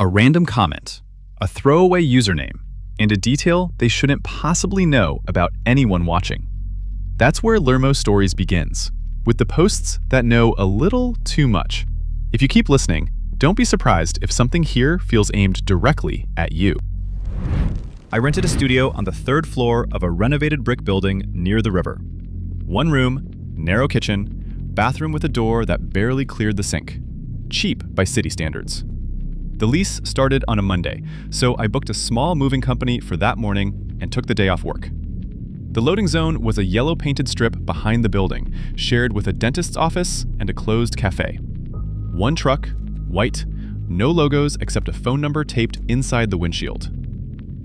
A random comment, a throwaway username, and a detail they shouldn't possibly know about anyone watching. That's where LurmoStories begins, with the posts that know a little too much. If you keep listening, don't be surprised if something here feels aimed directly at you. I rented a studio on the third floor of a renovated brick building near the river. One room, narrow kitchen, bathroom with a door that barely cleared the sink. Cheap by city standards. The lease started on a Monday, so I booked a small moving company for that morning and took the day off work. The loading zone was a yellow painted strip behind the building, shared with a dentist's office and a closed cafe. One truck, white, no logos except a phone number taped inside the windshield.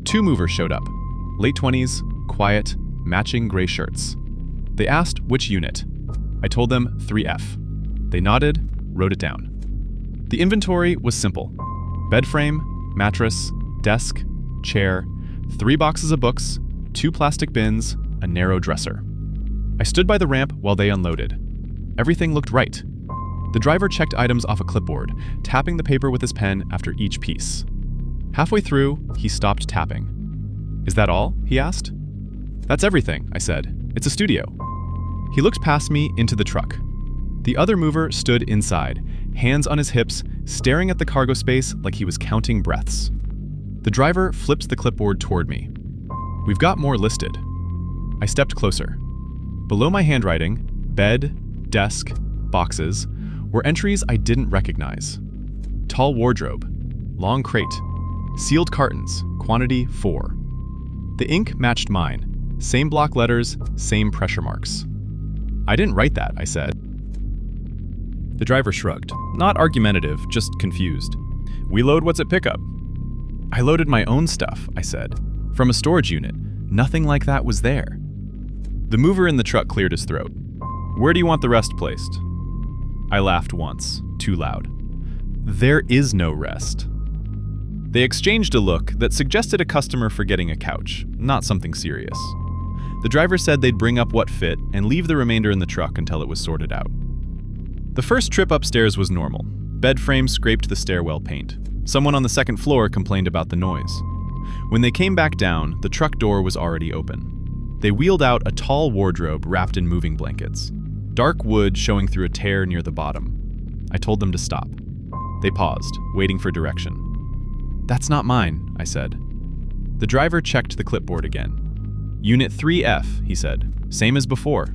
Two movers showed up, late 20s, quiet, matching gray shirts. They asked which unit. I told them 3F. They nodded, wrote it down. The inventory was simple. Bed frame, mattress, desk, chair, 3 boxes of books, 2 plastic bins, a narrow dresser. I stood by the ramp while they unloaded. Everything looked right. The driver checked items off a clipboard, tapping the paper with his pen after each piece. Halfway through, he stopped tapping. "Is that all?" he asked. "That's everything," I said. "It's a studio." He looked past me into the truck. The other mover stood inside, hands on his hips, staring at the cargo space like he was counting breaths. The driver flips the clipboard toward me. "We've got more listed." I stepped closer. Below my handwriting, bed, desk, boxes, were entries I didn't recognize. Tall wardrobe, long crate, sealed cartons, quantity 4. The ink matched mine, same block letters, same pressure marks. "I didn't write that," I said. The driver shrugged, not argumentative, just confused. "We load what's at pickup." "I loaded my own stuff," I said. "From a storage unit. Nothing like that was there." The mover in the truck cleared his throat. "Where do you want the rest placed?" I laughed once, too loud. "There is no rest." They exchanged a look that suggested a customer forgetting a couch, not something serious. The driver said they'd bring up what fit and leave the remainder in the truck until it was sorted out. The first trip upstairs was normal. Bed frame scraped the stairwell paint. Someone on the second floor complained about the noise. When they came back down, the truck door was already open. They wheeled out a tall wardrobe wrapped in moving blankets. Dark wood showing through a tear near the bottom. I told them to stop. They paused, waiting for direction. "That's not mine," I said. The driver checked the clipboard again. "Unit 3F, he said. "Same as before."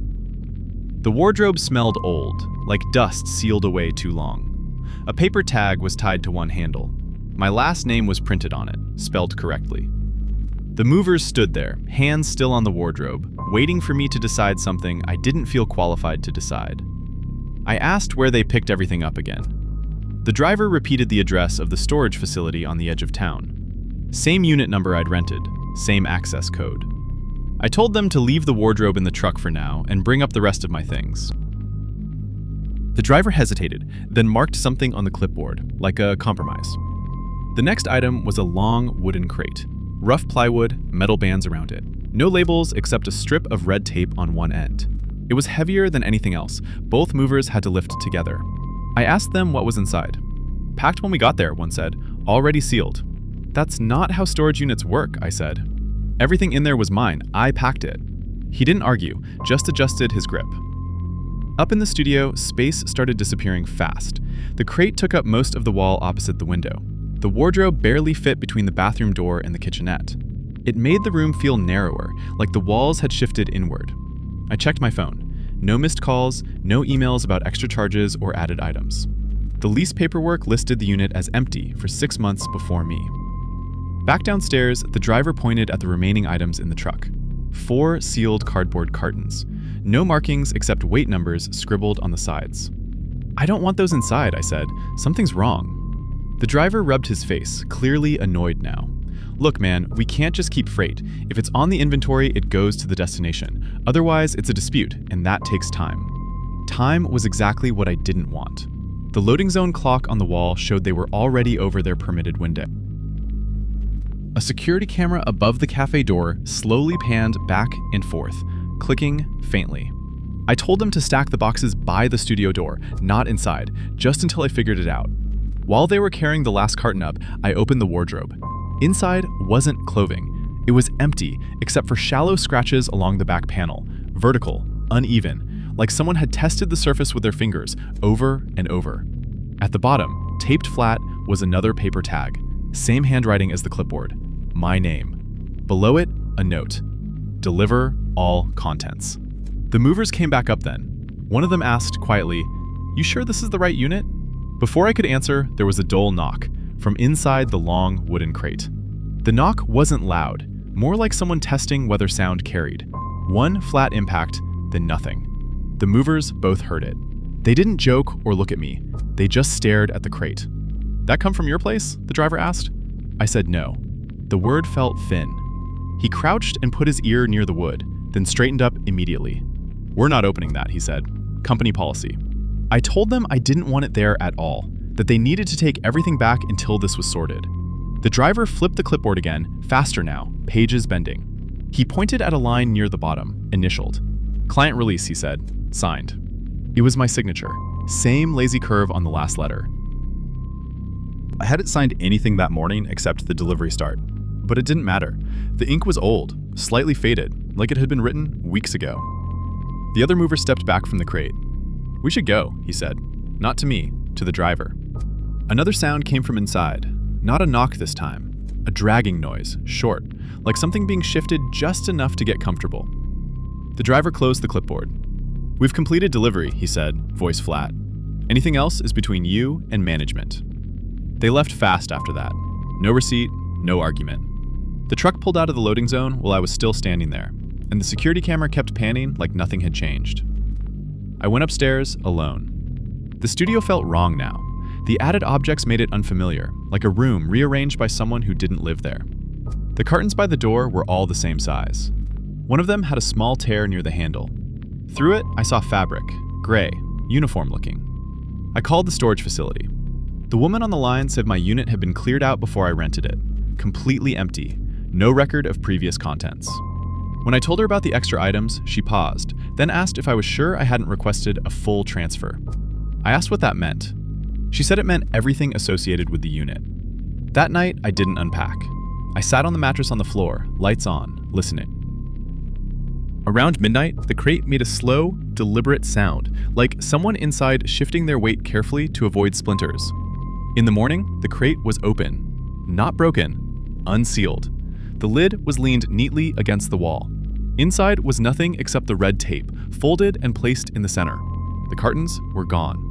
The wardrobe smelled old, like dust sealed away too long. A paper tag was tied to one handle. My last name was printed on it, spelled correctly. The movers stood there, hands still on the wardrobe, waiting for me to decide something I didn't feel qualified to decide. I asked where they picked everything up again. The driver repeated the address of the storage facility on the edge of town. Same unit number I'd rented, same access code. I told them to leave the wardrobe in the truck for now and bring up the rest of my things. The driver hesitated, then marked something on the clipboard, like a compromise. The next item was a long wooden crate. Rough plywood, metal bands around it. No labels except a strip of red tape on one end. It was heavier than anything else. Both movers had to lift together. I asked them what was inside. "Packed when we got there," one said. "Already sealed." "That's not how storage units work," I said. "Everything in there was mine. I packed it." He didn't argue, just adjusted his grip. Up in the studio, space started disappearing fast. The crate took up most of the wall opposite the window. The wardrobe barely fit between the bathroom door and the kitchenette. It made the room feel narrower, like the walls had shifted inward. I checked my phone. No missed calls, no emails about extra charges or added items. The lease paperwork listed the unit as empty for 6 months before me. Back downstairs, the driver pointed at the remaining items in the truck. 4 sealed cardboard cartons. No markings except weight numbers scribbled on the sides. "I don't want those inside," I said. "Something's wrong." The driver rubbed his face, clearly annoyed now. "Look, man, we can't just keep freight. If it's on the inventory, it goes to the destination. Otherwise, it's a dispute, and that takes time." Time was exactly what I didn't want. The loading zone clock on the wall showed they were already over their permitted window. A security camera above the cafe door slowly panned back and forth, clicking faintly. I told them to stack the boxes by the studio door, not inside, just until I figured it out. While they were carrying the last carton up, I opened the wardrobe. Inside wasn't clothing. It was empty, except for shallow scratches along the back panel, vertical, uneven, like someone had tested the surface with their fingers over and over. At the bottom, taped flat, was another paper tag, same handwriting as the clipboard, my name. Below it, a note, deliver all contents. The movers came back up then. One of them asked quietly, "You sure this is the right unit?" Before I could answer, there was a dull knock from inside the long wooden crate. The knock wasn't loud, more like someone testing whether sound carried. One flat impact, then nothing. The movers both heard it. They didn't joke or look at me. They just stared at the crate. "That come from your place?" the driver asked. I said no. The word felt thin. He crouched and put his ear near the wood, then straightened up immediately. "We're not opening that," he said. "Company policy." I told them I didn't want it there at all, that they needed to take everything back until this was sorted. The driver flipped the clipboard again, faster now, pages bending. He pointed at a line near the bottom, initialed. "Client release," he said, signed. It was my signature, same lazy curve on the last letter. I hadn't signed anything that morning except the delivery start, but it didn't matter. The ink was old, slightly faded, like it had been written weeks ago. The other mover stepped back from the crate. "We should go," he said. Not to me, to the driver. Another sound came from inside. Not a knock this time. A dragging noise, short, like something being shifted just enough to get comfortable. The driver closed the clipboard. "We've completed delivery," he said, voice flat. "Anything else is between you and management." They left fast after that. No receipt, no argument. The truck pulled out of the loading zone while I was still standing there, and the security camera kept panning like nothing had changed. I went upstairs alone. The studio felt wrong now. The added objects made it unfamiliar, like a room rearranged by someone who didn't live there. The curtains by the door were all the same size. One of them had a small tear near the handle. Through it, I saw fabric, gray, uniform looking. I called the storage facility. The woman on the line said my unit had been cleared out before I rented it, completely empty, no record of previous contents. When I told her about the extra items, she paused, then asked if I was sure I hadn't requested a full transfer. I asked what that meant. She said it meant everything associated with the unit. That night, I didn't unpack. I sat on the mattress on the floor, lights on, listening. Around midnight, the crate made a slow, deliberate sound, like someone inside shifting their weight carefully to avoid splinters. In the morning, the crate was open. Not broken, unsealed. The lid was leaned neatly against the wall. Inside was nothing except the red tape, folded and placed in the center. The cartons were gone.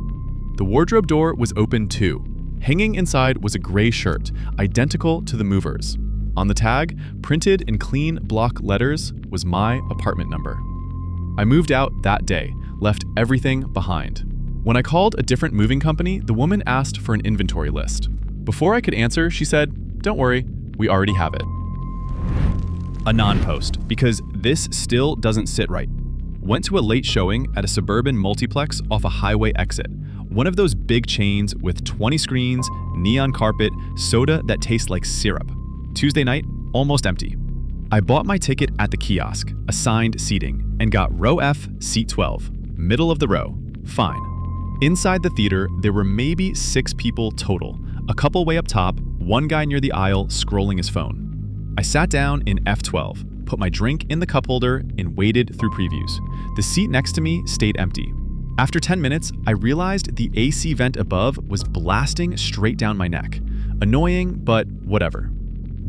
The wardrobe door was open too. Hanging inside was a gray shirt, identical to the movers. On the tag, printed in clean block letters, was my apartment number. I moved out that day, left everything behind. When I called a different moving company, the woman asked for an inventory list. Before I could answer, she said, "Don't worry, we already have it." A non-post, because this still doesn't sit right. Went to a late showing at a suburban multiplex off a highway exit. One of those big chains with 20 screens, neon carpet, soda that tastes like syrup. Tuesday night, almost empty. I bought my ticket at the kiosk, assigned seating, and got row F, seat 12, middle of the row. Fine. Inside the theater, there were maybe 6 people total, a couple way up top, one guy near the aisle scrolling his phone. I sat down in F12, put my drink in the cup holder, and waited through previews. The seat next to me stayed empty. After 10 minutes, I realized the AC vent above was blasting straight down my neck. Annoying, but whatever.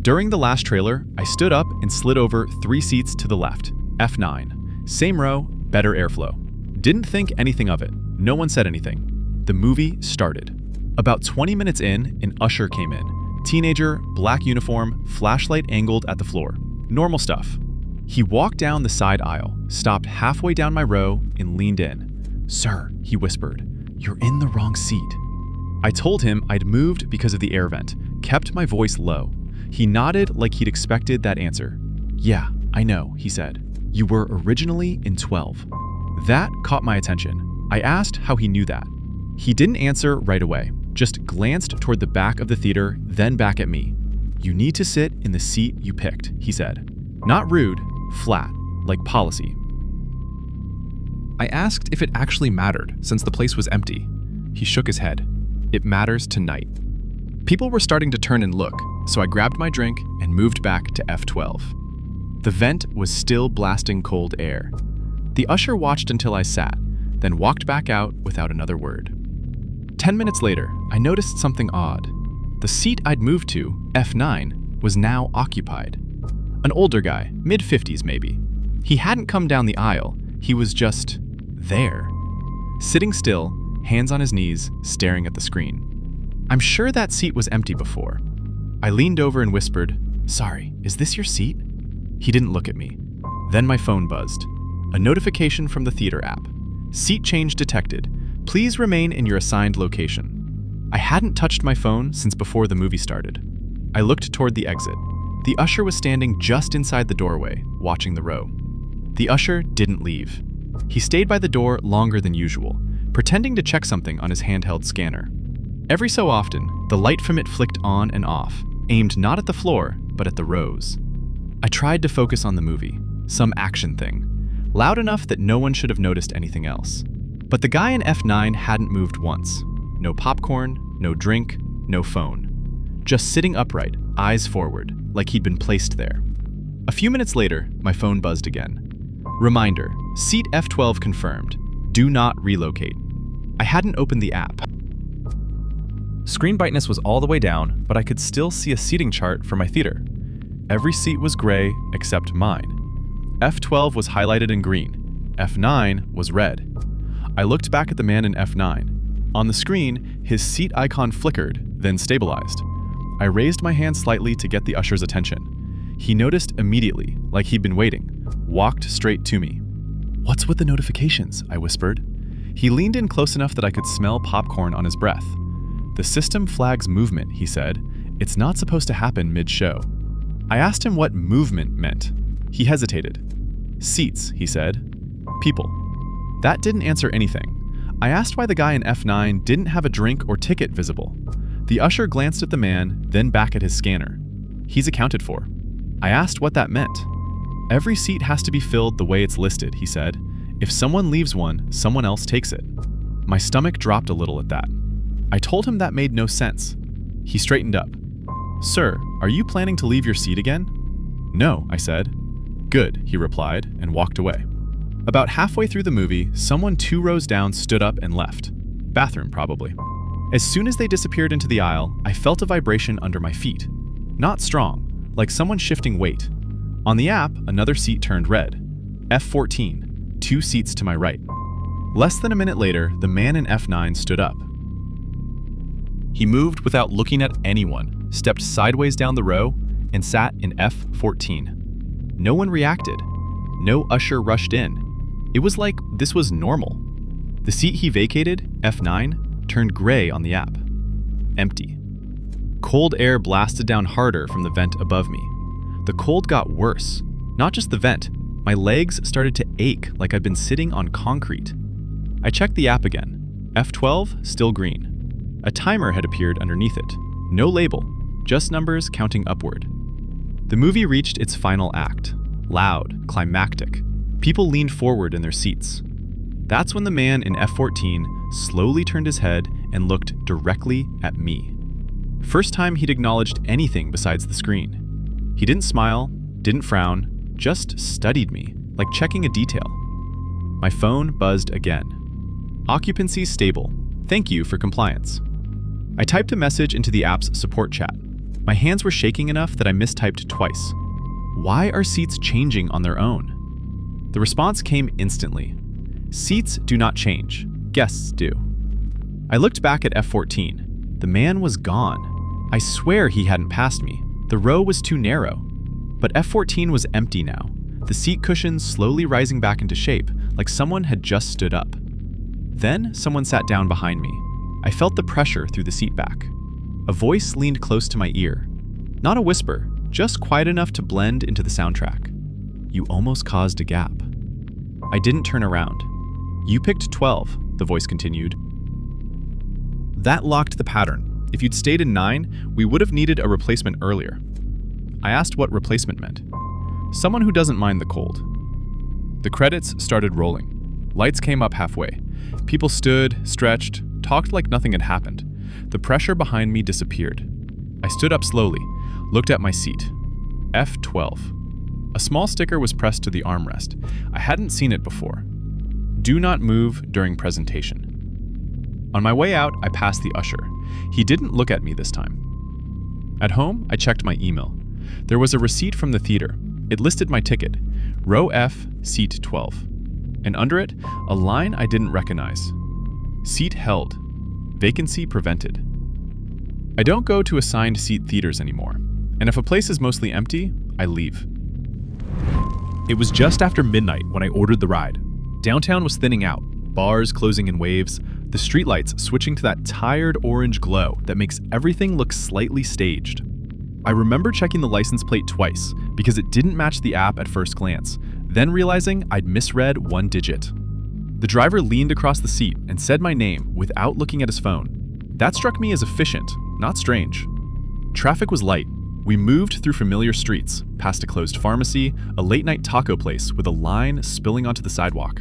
During the last trailer, I stood up and slid over 3 seats to the left, F9. Same row, better airflow. Didn't think anything of it. No one said anything. The movie started. About 20 minutes in, an usher came in. Teenager, black uniform, flashlight angled at the floor. Normal stuff. He walked down the side aisle, stopped halfway down my row, and leaned in. "Sir," he whispered, "you're in the wrong seat." I told him I'd moved because of the air vent, kept my voice low. He nodded like he'd expected that answer. "Yeah, I know," he said. "You were originally in 12. That caught my attention. I asked how he knew that. He didn't answer right away, just glanced toward the back of the theater, then back at me. "You need to sit in the seat you picked," he said. Not rude, flat, like policy. I asked if it actually mattered, since the place was empty. He shook his head. It matters tonight. People were starting to turn and look, so I grabbed my drink and moved back to F12. The vent was still blasting cold air. The usher watched until I sat, then walked back out without another word. 10 minutes later, I noticed something odd. The seat I'd moved to, F9, was now occupied. An older guy, mid-50s maybe. He hadn't come down the aisle, he was just there. Sitting still, hands on his knees, staring at the screen. I'm sure that seat was empty before. I leaned over and whispered, "Sorry, is this your seat?" He didn't look at me. Then my phone buzzed. A notification from the theater app. Seat change detected. Please remain in your assigned location. I hadn't touched my phone since before the movie started. I looked toward the exit. The usher was standing just inside the doorway, watching the row. The usher didn't leave. He stayed by the door longer than usual, pretending to check something on his handheld scanner. Every so often, the light from it flicked on and off, aimed not at the floor, but at the rows. I tried to focus on the movie, some action thing, loud enough that no one should have noticed anything else. But the guy in F9 hadn't moved once. No popcorn, no drink, no phone. Just sitting upright, eyes forward, like he'd been placed there. A few minutes later, my phone buzzed again. Reminder, seat F12 confirmed. Do not relocate. I hadn't opened the app. Screen brightness was all the way down, but I could still see a seating chart for my theater. Every seat was gray except mine. F12 was highlighted in green. F9 was red. I looked back at the man in F9. On the screen, his seat icon flickered, then stabilized. I raised my hand slightly to get the usher's attention. He noticed immediately, like he'd been waiting, walked straight to me. "What's with the notifications?" I whispered. He leaned in close enough that I could smell popcorn on his breath. "The system flags movement," he said. "It's not supposed to happen mid-show." I asked him what movement meant. He hesitated. "Seats," he said. "People." That didn't answer anything. I asked why the guy in F9 didn't have a drink or ticket visible. The usher glanced at the man, then back at his scanner. "He's accounted for." I asked what that meant. "Every seat has to be filled the way it's listed," he said. "If someone leaves one, someone else takes it." My stomach dropped a little at that. I told him that made no sense. He straightened up. "Sir, are you planning to leave your seat again?" "No," I said. "Good," he replied, and walked away. About halfway through the movie, someone 2 rows down stood up and left. Bathroom, probably. As soon as they disappeared into the aisle, I felt a vibration under my feet. Not strong, like someone shifting weight. On the app, another seat turned red. F14, 2 seats to my right. Less than a minute later, the man in F9 stood up. He moved without looking at anyone, stepped sideways down the row, and sat in F14. No one reacted. No usher rushed in. It was like this was normal. The seat he vacated, F9, turned gray on the app. Empty. Cold air blasted down harder from the vent above me. The cold got worse. Not just the vent. My legs started to ache like I'd been sitting on concrete. I checked the app again. F12, still green. A timer had appeared underneath it. No label, just numbers counting upward. The movie reached its final act. Loud, climactic. People leaned forward in their seats. That's when the man in F14 slowly turned his head and looked directly at me. First time he'd acknowledged anything besides the screen. He didn't smile, didn't frown, just studied me, like checking a detail. My phone buzzed again. "Occupancy stable. Thank you for compliance." I typed a message into the app's support chat. My hands were shaking enough that I mistyped twice. "Why are seats changing on their own?" The response came instantly. "Seats do not change. Guests do." I looked back at F14. The man was gone. I swear he hadn't passed me. The row was too narrow. But F14 was empty now, the seat cushions slowly rising back into shape, like someone had just stood up. Then someone sat down behind me. I felt the pressure through the seat back. A voice leaned close to my ear. Not a whisper, just quiet enough to blend into the soundtrack. "You almost caused a gap." I didn't turn around. "You picked 12, the voice continued. That locked the pattern. If you'd stayed in 9, we would have needed a replacement earlier. I asked what replacement meant. "Someone who doesn't mind the cold." The credits started rolling. Lights came up halfway. People stood, stretched, talked like nothing had happened. The pressure behind me disappeared. I stood up slowly, looked at my seat. F12. A small sticker was pressed to the armrest. I hadn't seen it before. Do not move during presentation. On my way out, I passed the usher. He didn't look at me this time. At home, I checked my email. There was a receipt from the theater. It listed my ticket, row F, seat 12. And under it, a line I didn't recognize. Seat held. Vacancy prevented. I don't go to assigned seat theaters anymore, and if a place is mostly empty, I leave. It was just after midnight when I ordered the ride. Downtown was thinning out, bars closing in waves, the streetlights switching to that tired orange glow that makes everything look slightly staged. I remember checking the license plate twice because it didn't match the app at first glance, then realizing I'd misread one digit. The driver leaned across the seat and said my name without looking at his phone. That struck me as efficient, not strange. Traffic was light. We moved through familiar streets, past a closed pharmacy, a late-night taco place with a line spilling onto the sidewalk.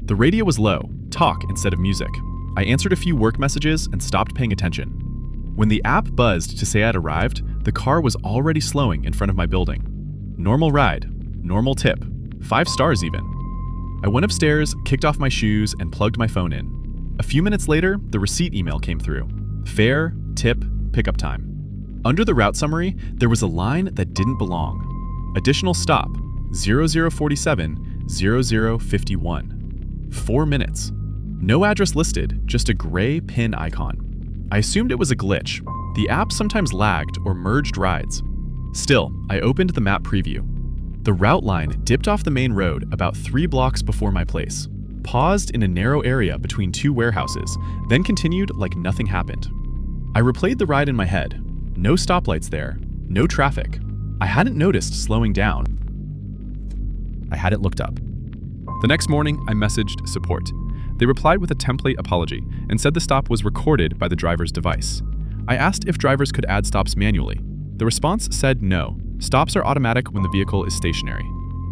The radio was low, talk instead of music. I answered a few work messages and stopped paying attention. When the app buzzed to say I'd arrived, the car was already slowing in front of my building. Normal ride, normal tip, 5 stars even. I went upstairs, kicked off my shoes, and plugged my phone in. A few minutes later, the receipt email came through. Fare, tip, pickup time. Under the route summary, there was a line that didn't belong. Additional stop, 0047, 0051. 4 minutes. No address listed, just a gray pin icon. I assumed it was a glitch. The app sometimes lagged or merged rides. Still, I opened the map preview. The route line dipped off the main road about 3 blocks before my place, paused in a narrow area between 2 warehouses, then continued like nothing happened. I replayed the ride in my head. No stoplights there, no traffic. I hadn't noticed slowing down. I hadn't looked up. The next morning, I messaged support. They replied with a template apology and said the stop was recorded by the driver's device. I asked if drivers could add stops manually. The response said no. Stops are automatic when the vehicle is stationary.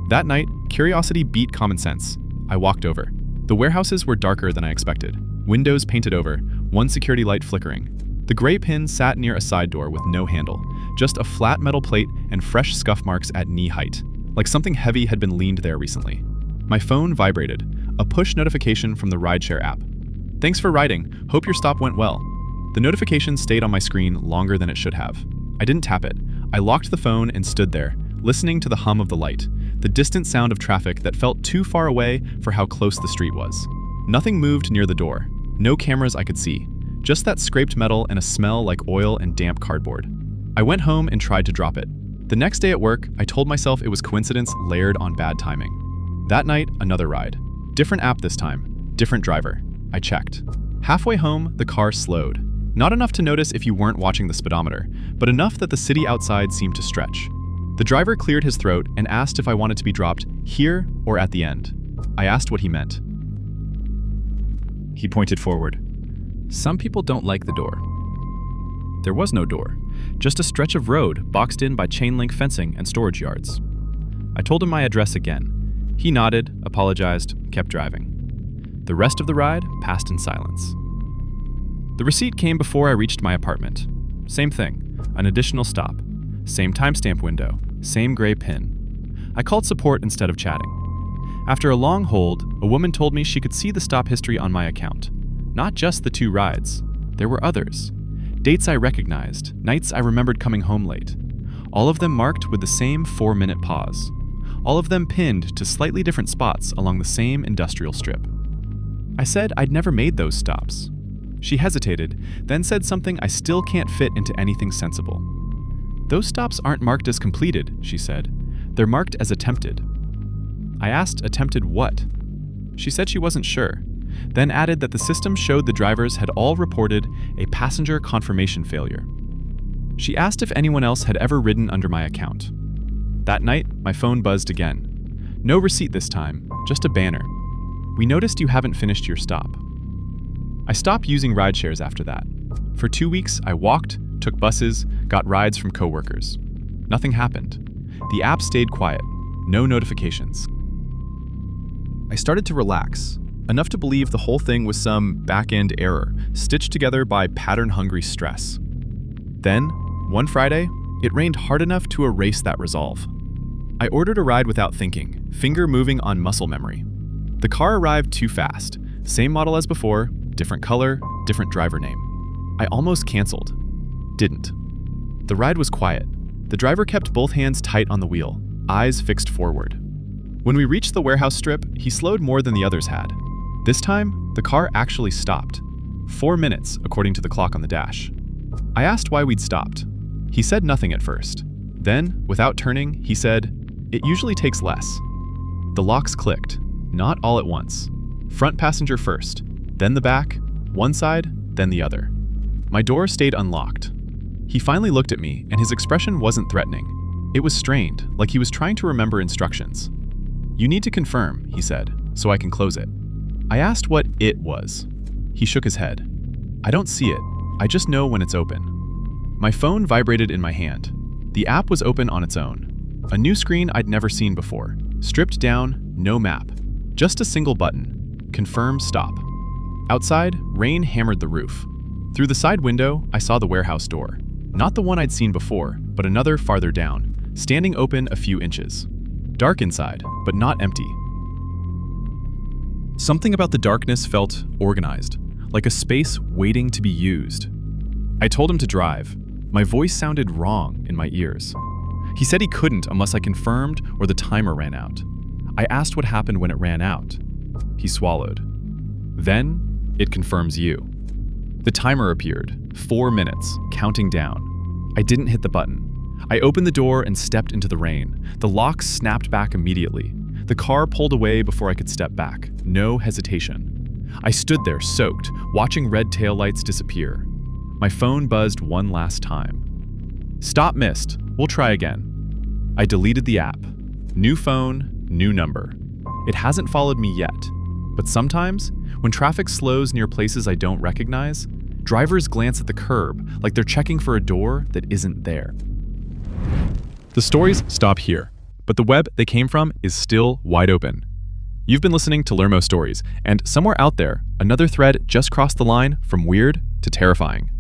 That night, curiosity beat common sense. I walked over. The warehouses were darker than I expected. Windows painted over, one security light flickering. The gray pin sat near a side door with no handle, just a flat metal plate and fresh scuff marks at knee height, like something heavy had been leaned there recently. My phone vibrated, a push notification from the rideshare app. Thanks for riding, hope your stop went well. The notification stayed on my screen longer than it should have. I didn't tap it. I locked the phone and stood there, listening to the hum of the light, the distant sound of traffic that felt too far away for how close the street was. Nothing moved near the door. No cameras I could see. Just that scraped metal and a smell like oil and damp cardboard. I went home and tried to drop it. The next day at work, I told myself it was coincidence layered on bad timing. That night, another ride. Different app this time. Different driver. I checked. Halfway home, the car slowed. Not enough to notice if you weren't watching the speedometer, but enough that the city outside seemed to stretch. The driver cleared his throat and asked if I wanted to be dropped here or at the end. I asked what he meant. He pointed forward. Some people don't like the door. There was no door, just a stretch of road boxed in by chain link fencing and storage yards. I told him my address again. He nodded, apologized, kept driving. The rest of the ride passed in silence. The receipt came before I reached my apartment. Same thing, an additional stop. Same timestamp window, same gray pin. I called support instead of chatting. After a long hold, a woman told me she could see the stop history on my account. Not just the 2 rides. There were others. Dates I recognized, nights I remembered coming home late. All of them marked with the same 4-minute pause. All of them pinned to slightly different spots along the same industrial strip. I said I'd never made those stops. She hesitated, then said something I still can't fit into anything sensible. Those stops aren't marked as completed, she said. They're marked as attempted. I asked attempted what? She said she wasn't sure, then added that the system showed the drivers had all reported a passenger confirmation failure. She asked if anyone else had ever ridden under my account. That night, my phone buzzed again. No receipt this time, just a banner. We noticed you haven't finished your stop. I stopped using rideshares after that. For 2 weeks, I walked, took buses, got rides from coworkers. Nothing happened. The app stayed quiet. No notifications. I started to relax. enough to believe the whole thing was some back-end error, stitched together by pattern-hungry stress. Then, one Friday, it rained hard enough to erase that resolve. I ordered a ride without thinking, finger moving on muscle memory. The car arrived too fast. Same model as before, different color, different driver name. I almost canceled. Didn't. The ride was quiet. The driver kept both hands tight on the wheel, eyes fixed forward. When we reached the warehouse strip, he slowed more than the others had. This time, the car actually stopped. 4 minutes, according to the clock on the dash. I asked why we'd stopped. He said nothing at first. Then, without turning, he said, "It usually takes less." The locks clicked, not all at once. Front passenger first, then the back, one side, then the other. My door stayed unlocked. He finally looked at me, and his expression wasn't threatening. It was strained, like he was trying to remember instructions. "You need to confirm," he said, "so I can close it." I asked what it was. He shook his head. "I don't see it. I just know when it's open." My phone vibrated in my hand. The app was open on its own. A new screen I'd never seen before. Stripped down, no map. Just a single button. Confirm stop. Outside, rain hammered the roof. Through the side window, I saw the warehouse door. Not the one I'd seen before, but another farther down, standing open a few inches. Dark inside, but not empty. Something about the darkness felt organized, like a space waiting to be used. I told him to drive. My voice sounded wrong in my ears. He said he couldn't unless I confirmed or the timer ran out. I asked what happened when it ran out. He swallowed. "Then, it confirms you." The timer appeared, 4 minutes, counting down. I didn't hit the button. I opened the door and stepped into the rain. The locks snapped back immediately. The car pulled away before I could step back. No hesitation. I stood there, soaked, watching red taillights disappear. My phone buzzed one last time. "Stop missed. We'll try again." I deleted the app. New phone, new number. It hasn't followed me yet. But sometimes, when traffic slows near places I don't recognize, drivers glance at the curb like they're checking for a door that isn't there. The stories stop here, but the web they came from is still wide open. You've been listening to LurmoStories, and somewhere out there, another thread just crossed the line from weird to terrifying.